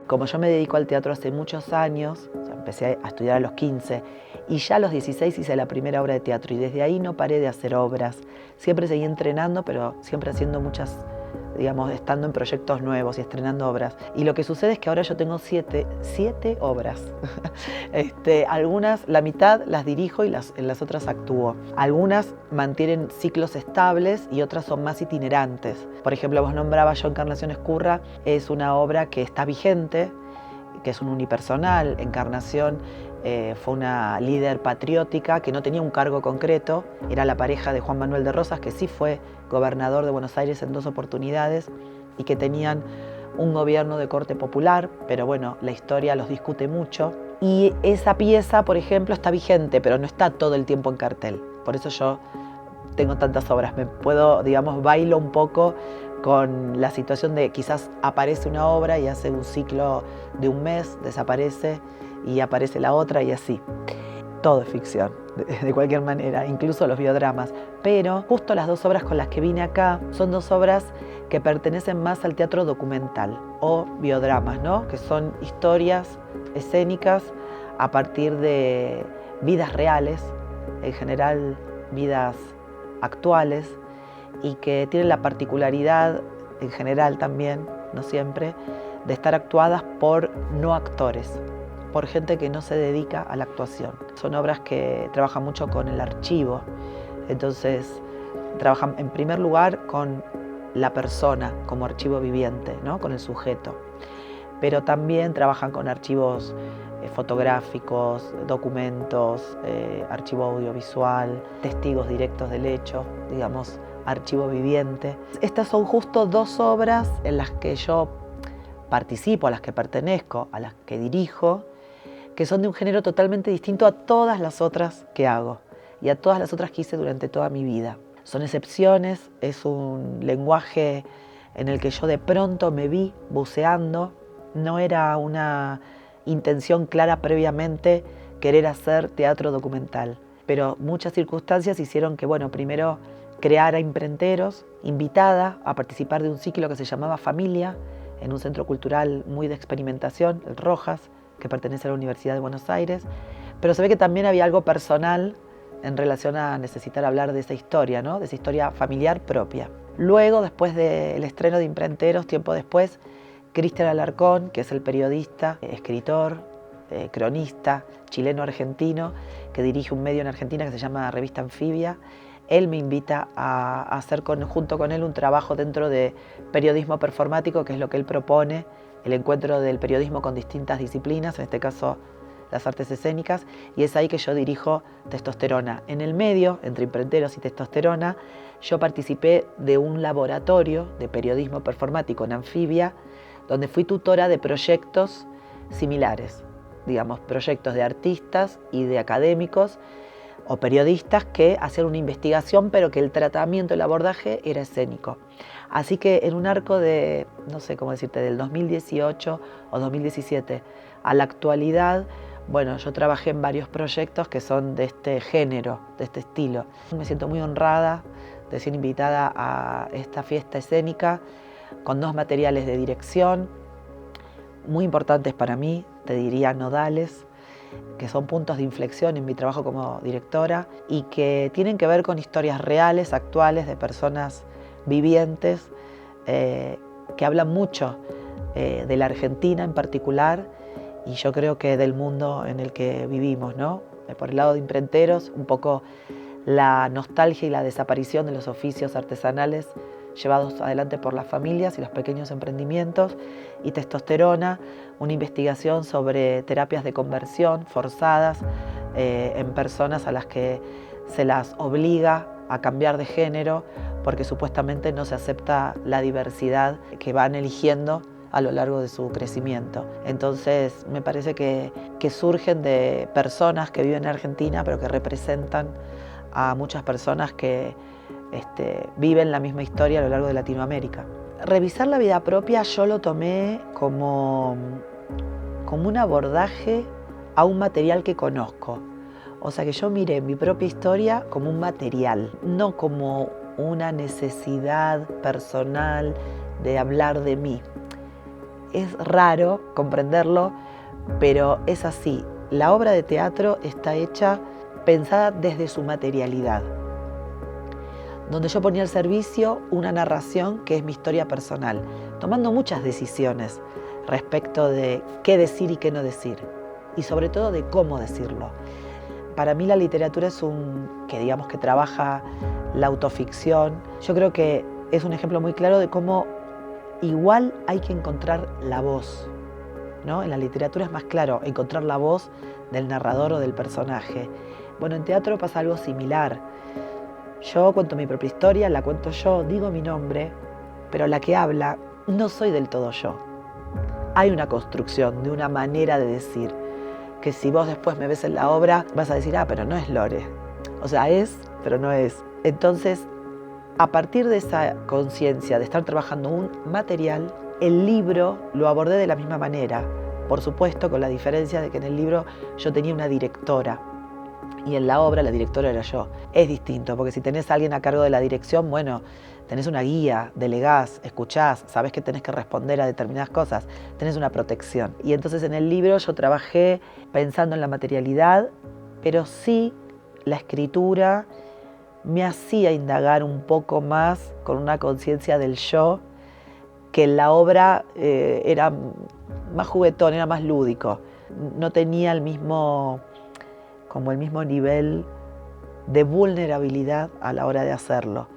Como yo me dedico al teatro hace muchos años, o sea, empecé a estudiar a los 15 y ya a los 16 hice la primera obra de teatro y desde ahí no paré de hacer obras. Siempre seguí entrenando, pero siempre haciendo muchas, digamos, estando en proyectos nuevos y estrenando obras. Y lo que sucede es que ahora yo tengo siete obras. Algunas, la mitad las dirijo y en las otras actúo. Algunas mantienen ciclos estables y otras son más itinerantes. Por ejemplo, vos nombrabas Yo Encarnación Escurra, es una obra que está vigente, que es un unipersonal. Encarnación fue una líder patriótica que no tenía un cargo concreto, era la pareja de Juan Manuel de Rosas, que sí fue gobernador de Buenos Aires en 2 oportunidades y que tenían un gobierno de corte popular, pero bueno, la historia los discute mucho. Y esa pieza, por ejemplo, está vigente, pero no está todo el tiempo en cartel. Por eso yo tengo tantas obras. Me puedo, digamos, bailo un poco con la situación de quizás aparece una obra y hace un ciclo de un mes, desaparece y aparece la otra y así. Todo es ficción, de cualquier manera, incluso los biodramas. Pero justo las 2 obras con las que vine acá son 2 obras que pertenecen más al teatro documental o biodramas, ¿no? Que son historias escénicas a partir de vidas reales, en general vidas actuales, y que tienen la particularidad, en general también, no siempre, de estar actuadas por no actores, por gente que no se dedica a la actuación. Son obras que trabajan mucho con el archivo, entonces trabajan en primer lugar con la persona como archivo viviente, ¿no? Con el sujeto, pero también trabajan con archivos fotográficos, documentos, archivo audiovisual, testigos directos del hecho, digamos, archivo viviente. Estas son justo 2 obras en las que yo participo, a las que pertenezco, a las que dirijo, que son de un género totalmente distinto a todas las otras que hago y a todas las otras que hice durante toda mi vida. Son excepciones, es un lenguaje en el que yo de pronto me vi buceando, no era una intención clara previamente querer hacer teatro documental, pero muchas circunstancias hicieron que, bueno, primero creara Imprenteros, invitada a participar de un ciclo que se llamaba Familia, en un centro cultural muy de experimentación, el Rojas, que pertenece a la Universidad de Buenos Aires, pero se ve que también había algo personal en relación a necesitar hablar de esa historia, ¿no? De esa historia familiar propia. Luego, después del estreno de Imprenteros, tiempo después, Cristian Alarcón, que es el periodista, escritor, cronista, chileno-argentino, que dirige un medio en Argentina que se llama Revista Anfibia, él me invita a hacer junto con él un trabajo dentro de periodismo performático, que es lo que él propone, el encuentro del periodismo con distintas disciplinas, en este caso las artes escénicas, y es ahí que yo dirijo Testosterona. En el medio, entre Imprenteros y Testosterona, yo participé de un laboratorio de periodismo performático en Anfibia, donde fui tutora de proyectos similares, digamos, proyectos de artistas y de académicos o periodistas que hacían una investigación, pero que el tratamiento, el abordaje era escénico. Así que en un arco de, no sé cómo decirte, del 2018 o 2017 a la actualidad, bueno, yo trabajé en varios proyectos que son de este género, de este estilo. Me siento muy honrada de ser invitada a esta fiesta escénica con 2 materiales de dirección muy importantes para mí, te diría nodales, que son puntos de inflexión en mi trabajo como directora y que tienen que ver con historias reales, actuales, de personas vivientes, que hablan mucho de la Argentina en particular y yo creo que del mundo en el que vivimos, ¿no? Por el lado de Imprenteros, un poco la nostalgia y la desaparición de los oficios artesanales llevados adelante por las familias y los pequeños emprendimientos, y Testosterona, una investigación sobre terapias de conversión forzadas en personas a las que se las obliga a cambiar de género porque supuestamente no se acepta la diversidad que van eligiendo a lo largo de su crecimiento. Entonces me parece que surgen de personas que viven en Argentina pero que representan a muchas personas que viven la misma historia a lo largo de Latinoamérica. Revisar la vida propia yo lo tomé como un abordaje a un material que conozco. O sea que yo miré mi propia historia como un material, no como una necesidad personal de hablar de mí. Es raro comprenderlo, pero es así. La obra de teatro está hecha, pensada desde su materialidad, donde yo ponía al servicio una narración que es mi historia personal, tomando muchas decisiones respecto de qué decir y qué no decir, y sobre todo de cómo decirlo. Para mí la literatura es que trabaja la autoficción. Yo creo que es un ejemplo muy claro de cómo igual hay que encontrar la voz, ¿no? En la literatura es más claro encontrar la voz del narrador o del personaje. Bueno, en teatro pasa algo similar. Yo cuento mi propia historia, la cuento yo, digo mi nombre, pero la que habla no soy del todo yo. Hay una construcción de una manera de decir, que si vos después me ves en la obra, vas a decir, pero no es Lore. O sea, es, pero no es. Entonces, a partir de esa conciencia de estar trabajando un material, el libro lo abordé de la misma manera. Por supuesto, con la diferencia de que en el libro yo tenía una directora y en la obra la directora era yo. Es distinto, porque si tenés a alguien a cargo de la dirección, bueno, tenés una guía, delegás, escuchás, sabés que tenés que responder a determinadas cosas, tenés una protección. Y entonces en el libro yo trabajé pensando en la materialidad, pero sí la escritura me hacía indagar un poco más con una conciencia del yo, que en la obra era más juguetón, era más lúdico. No tenía el mismo nivel de vulnerabilidad a la hora de hacerlo.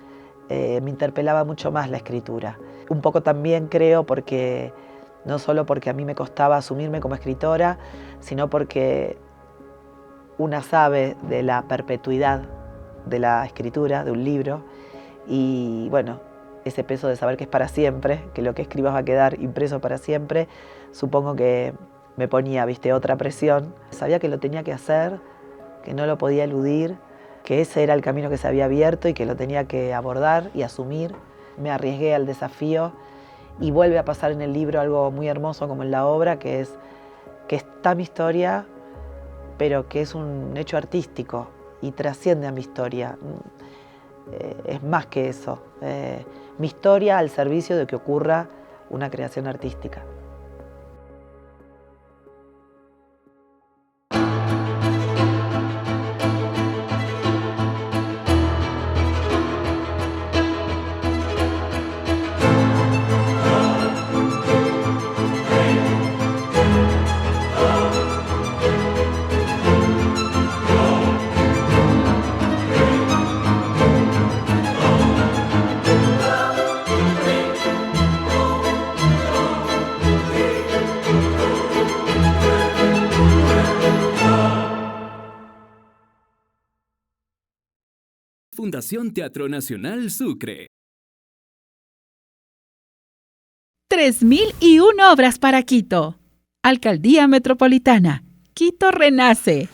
Me interpelaba mucho más la escritura. Un poco también creo porque, no solo porque a mí me costaba asumirme como escritora, sino porque una sabe de la perpetuidad de la escritura, de un libro, y bueno, ese peso de saber que es para siempre, que lo que escribas va a quedar impreso para siempre, supongo que me ponía, otra presión. Sabía que lo tenía que hacer, que no lo podía eludir, que ese era el camino que se había abierto y que lo tenía que abordar y asumir. Me arriesgué al desafío y vuelve a pasar en el libro algo muy hermoso como en la obra, que es que está mi historia, pero que es un hecho artístico y trasciende a mi historia. Es más que eso. Mi historia al servicio de que ocurra una creación artística. Fundación Teatro Nacional Sucre. 3001 obras para Quito. Alcaldía Metropolitana. Quito renace.